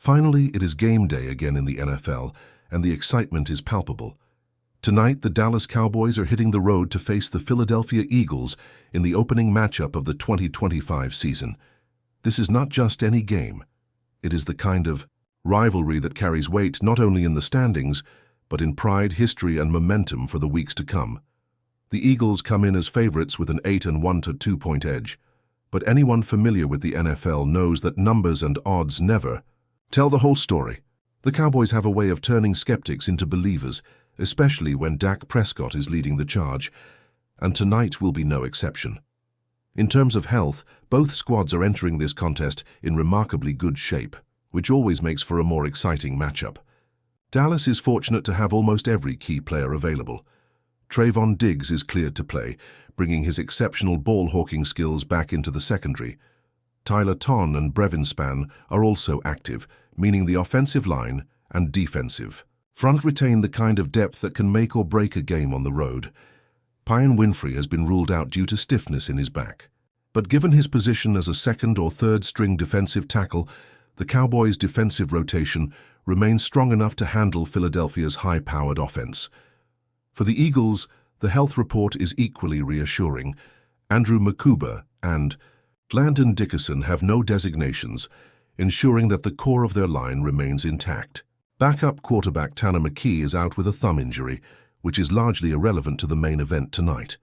Finally, it is game day again in the NFL, and the excitement is palpable. Tonight, the Dallas Cowboys are hitting the road to face the Philadelphia Eagles in the opening matchup of the 2025 season. This is not just any game. It is the kind of rivalry that carries weight not only in the standings, but in pride, history, and momentum for the weeks to come. The Eagles come in as favorites with an 8-1 to 2-point edge, but anyone familiar with the NFL knows that numbers and odds never tell the whole story. The Cowboys have a way of turning skeptics into believers, especially when Dak Prescott is leading the charge, and tonight will be no exception. In terms of health, both squads are entering this contest in remarkably good shape, which always makes for a more exciting matchup. Dallas is fortunate to have almost every key player available. Trevon Diggs is cleared to play, bringing his exceptional ball-hawking skills back into the secondary. Tyler Ton and Brevin Spann are also active, meaning the offensive line and defensive front retain the kind of depth that can make or break a game on the road. Ryan Winfrey has been ruled out due to stiffness in his back. But given his position as a second or third string defensive tackle, the Cowboys' defensive rotation remains strong enough to handle Philadelphia's high-powered offense. For the Eagles, the health report is equally reassuring. Andrew Makuba and Landon Dickerson have no designations, ensuring that the core of their line remains intact. Backup quarterback Tanner McKee is out with a thumb injury, which is largely irrelevant to the main event tonight.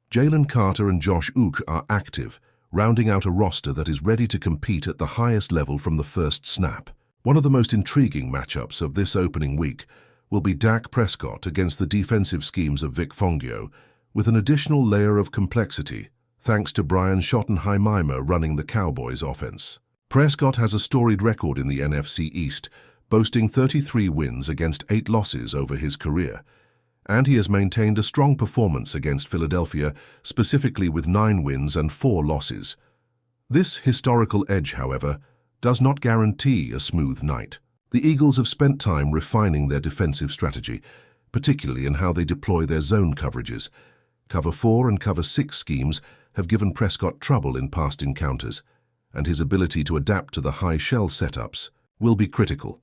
Jalen Carter and Josh Uch are active, rounding out a roster that is ready to compete at the highest level from the first snap. One of the most intriguing matchups of this opening week will be Dak Prescott against the defensive schemes of Vic Fangio, with an additional layer of complexity, thanks to Brian Schottenheimer running the Cowboys' offense. Prescott has a storied record in the NFC East, boasting 33 wins against 8 losses over his career, and he has maintained a strong performance against Philadelphia, specifically with 9 wins and 4 losses. This historical edge, however, does not guarantee a smooth night. The Eagles have spent time refining their defensive strategy, particularly in how they deploy their zone coverages. Cover 4 and Cover 6 schemes have given Prescott trouble in past encounters, and his ability to adapt to the high shell setups will be critical.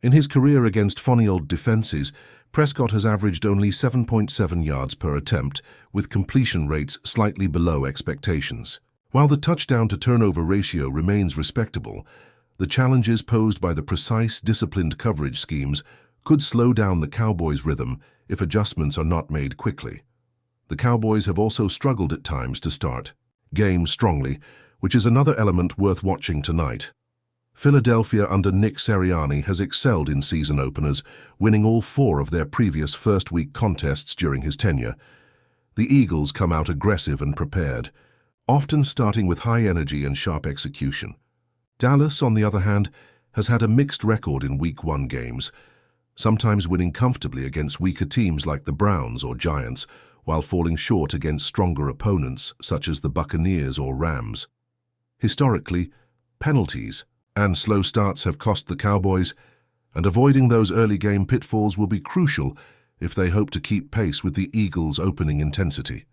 In his career against phony old defenses, Prescott has averaged only 7.7 yards per attempt, with completion rates slightly below expectations. While the touchdown-to-turnover ratio remains respectable, the challenges posed by the precise, disciplined coverage schemes could slow down the Cowboys' rhythm if adjustments are not made quickly. The Cowboys have also struggled at times to start games strongly, which is another element worth watching tonight. Philadelphia under Nick Sirianni has excelled in season openers, winning all 4 of their previous first-week contests during his tenure. The Eagles come out aggressive and prepared, often starting with high energy and sharp execution. Dallas, on the other hand, has had a mixed record in Week 1 games, sometimes winning comfortably against weaker teams like the Browns or Giants, while falling short against stronger opponents such as the Buccaneers or Rams. Historically, penalties and slow starts have cost the Cowboys, and avoiding those early game pitfalls will be crucial if they hope to keep pace with the Eagles' opening intensity.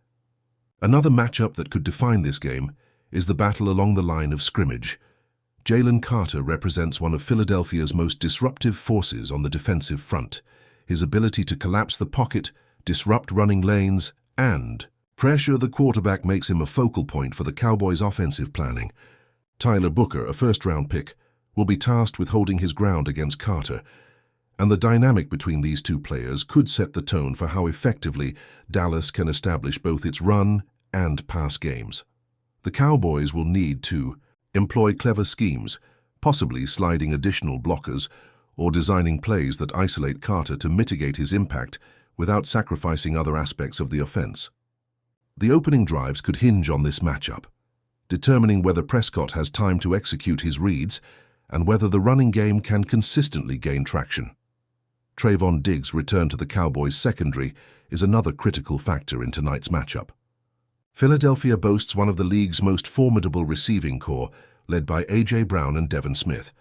Another matchup that could define this game is the battle along the line of scrimmage. Jalen Carter represents one of Philadelphia's most disruptive forces on the defensive front. His ability to collapse the pocket, disrupt running lanes, and pressure the quarterback makes him a focal point for the Cowboys' offensive planning. Tyler Booker, a first-round pick, will be tasked with holding his ground against Carter, and the dynamic between these two players could set the tone for how effectively Dallas can establish both its run and pass games. The Cowboys will need to employ clever schemes, possibly sliding additional blockers or designing plays that isolate Carter to mitigate his impact without sacrificing other aspects of the offense. The opening drives could hinge on this matchup, determining whether Prescott has time to execute his reads and whether the running game can consistently gain traction. Trevon Diggs' return to the Cowboys' secondary is another critical factor in tonight's matchup. Philadelphia boasts one of the league's most formidable receiving corps, led by A.J. Brown and Devin Smith.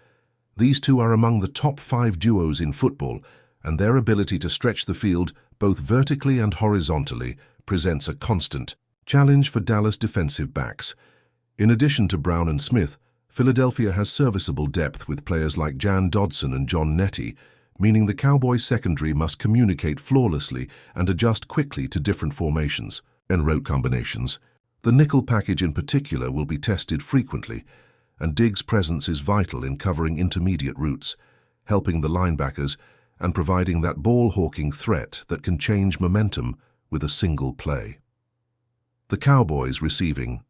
These two are among the top 5 duos in football, and their ability to stretch the field both vertically and horizontally presents a constant challenge for Dallas defensive backs. In addition to Brown and Smith, Philadelphia has serviceable depth with players like Jan Dodson and John Nettie, meaning the Cowboys' secondary must communicate flawlessly and adjust quickly to different formations and route combinations. The nickel package in particular will be tested frequently, and Diggs' presence is vital in covering intermediate routes, helping the linebackers and providing that ball-hawking threat that can change momentum with a single play. The Cowboys' receiving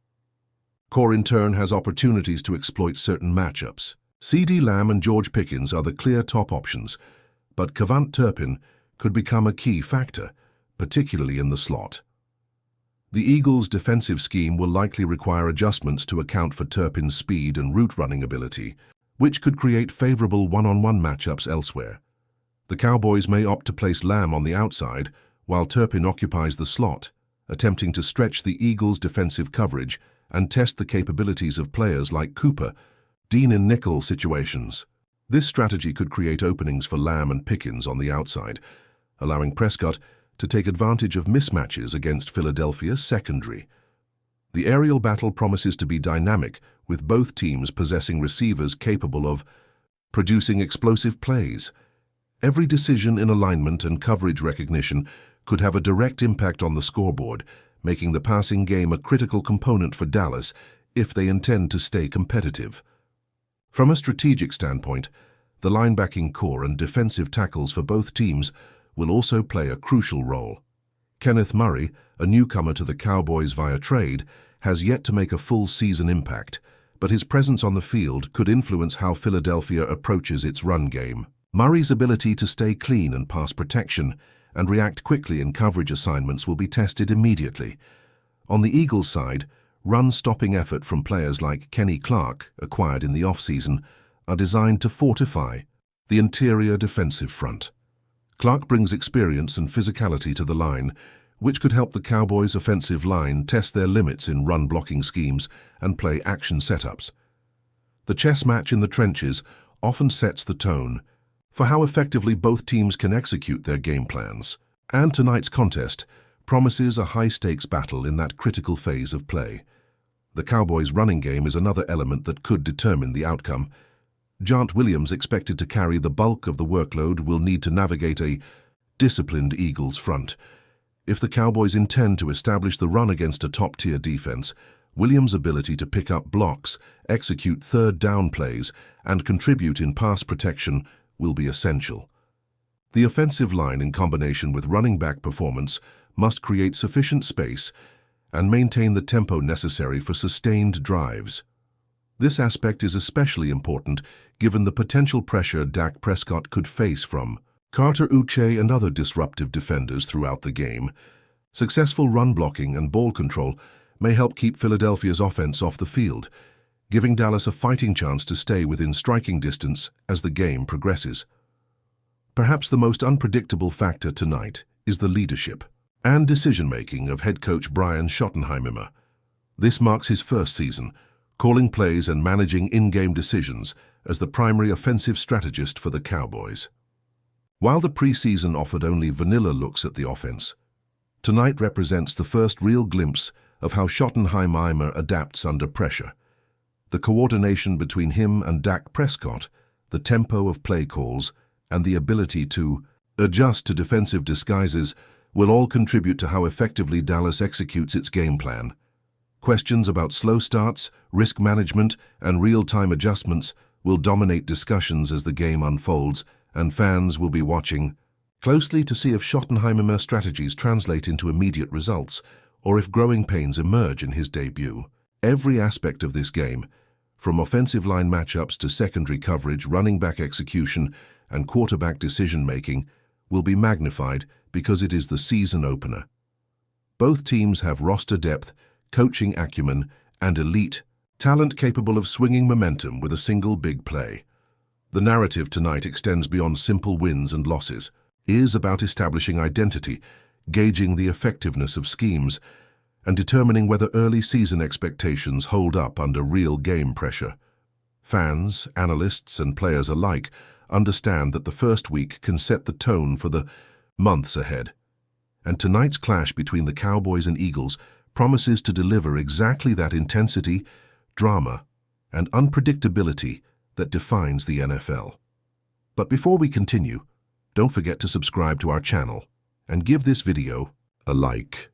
core in turn has opportunities to exploit certain matchups. CeeDee Lamb and George Pickens are the clear top options, but Kevant Turpin could become a key factor, particularly in the slot. The Eagles' defensive scheme will likely require adjustments to account for Turpin's speed and route running ability, which could create favorable one-on-one matchups elsewhere. The Cowboys may opt to place Lamb on the outside, while Turpin occupies the slot, attempting to stretch the Eagles' defensive coverage and test the capabilities of players like Cooper, Dean in nickel situations. This strategy could create openings for Lamb and Pickens on the outside, allowing Prescott to take advantage of mismatches against Philadelphia's secondary. The aerial battle promises to be dynamic, with both teams possessing receivers capable of producing explosive plays. Every decision in alignment and coverage recognition could have a direct impact on the scoreboard, making the passing game a critical component for Dallas if they intend to stay competitive. From a strategic standpoint, the linebacking core and defensive tackles for both teams will also play a crucial role. Kenneth Murray, a newcomer to the Cowboys via trade, has yet to make a full season impact, but his presence on the field could influence how Philadelphia approaches its run game. Murray's ability to stay clean and pass protection and react quickly in coverage assignments will be tested immediately. On the Eagles' side, run-stopping effort from players like Kenny Clark, acquired in the offseason, are designed to fortify the interior defensive front. Clark brings experience and physicality to the line, which could help the Cowboys' offensive line test their limits in run-blocking schemes and play action setups. The chess match in the trenches often sets the tone for how effectively both teams can execute their game plans, and tonight's contest promises a high-stakes battle in that critical phase of play. The Cowboys' running game is another element that could determine the outcome. Jant Williams, expected to carry the bulk of the workload, will need to navigate a disciplined Eagles front. If the Cowboys intend to establish the run against a top-tier defense, Williams' ability to pick up blocks, execute third down plays, and contribute in pass protection will be essential. The offensive line, in combination with running back performance, must create sufficient space and maintain the tempo necessary for sustained drives. This aspect is especially important given the potential pressure Dak Prescott could face from Carter Uche and other disruptive defenders throughout the game. Successful run blocking and ball control may help keep Philadelphia's offense off the field, giving Dallas a fighting chance to stay within striking distance as the game progresses. Perhaps the most unpredictable factor tonight is the leadership and decision-making of head coach Brian Schottenheimer. This marks his first season, calling plays and managing in-game decisions as the primary offensive strategist for the Cowboys. While the preseason offered only vanilla looks at the offense, tonight represents the first real glimpse of how Schottenheimer adapts under pressure. The coordination between him and Dak Prescott, the tempo of play calls, and the ability to adjust to defensive disguises will all contribute to how effectively Dallas executes its game plan. Questions about slow starts, risk management, and real-time adjustments will dominate discussions as the game unfolds, and fans will be watching closely to see if Schottenheimer's strategies translate into immediate results or if growing pains emerge in his debut. Every aspect of this game, from offensive line matchups to secondary coverage, running back execution, and quarterback decision-making, will be magnified because it is the season opener. Both teams have roster depth, coaching acumen, and elite talent capable of swinging momentum with a single big play. The narrative tonight extends beyond simple wins and losses. It is about establishing identity, gauging the effectiveness of schemes, and determining whether early season expectations hold up under real game pressure. Fans, analysts, and players alike understand that the first week can set the tone for the months ahead. And tonight's clash between the Cowboys and Eagles promises to deliver exactly that intensity, drama, and unpredictability that defines the NFL. But before we continue, don't forget to subscribe to our channel and give this video a like.